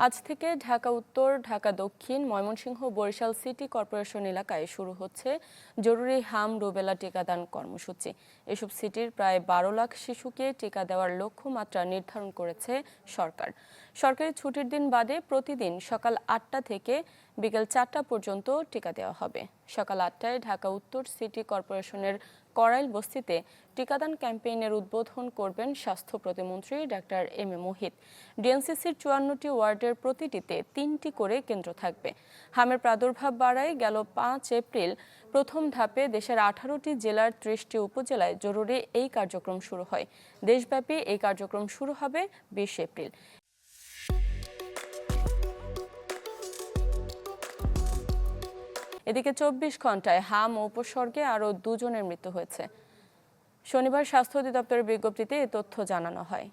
আজ থেকে ঢাকা উত্তর, ঢাকা দক্ষিণ, ময়মনসিংহ, বরিশাল সিটি কর্পোরেশন এলাকায় শুরু হচ্ছে জরুরি হাম রুবেলা টিকাদান কর্মসূচি। এসব সিটির প্রায় 12 লাখ শিশুকে টিকা দেওয়ার লক্ষ্যমাত্রা নির্ধারণ করেছে সরকার। সরকারি ছুটির দিন বাদে প্রতিদিন সকাল 8টা থেকে বিকেল 4টা পর্যন্ত টিকা দেওয়া হবে। সকাল 8টায় ঢাকা উত্তর সিটি কর্পোরেশনের করাইল বস্তিতে টিকাদান ক্যাম্পেইনের উদ্বোধন করবেন স্বাস্থ্য প্রতিমন্ত্রী ডাক্তার এম এ মুহিত। ডিএনসিসির 54টি ওয়ার্ডের প্রতিটিতে 3টি করে কেন্দ্র থাকবে। হামের প্রাদুর্ভাব বাড়ায় গেল 5 এপ্রিল প্রথম ধাপে দেশের 18টি জেলার 30টি উপজেলায় জরুরি এই কার্যক্রম শুরু হয়। দেশব্যাপী এই কার্যক্রম শুরু হবে 20 এপ্রিল। এদিকে 24 ঘন্টায় হাম ও উপসর্গে আরও 2 জনের মৃত্যু হয়েছে। শনিবার স্বাস্থ্য অধিদপ্তরের বিজ্ঞপ্তিতে এ তথ্য জানানো হয়।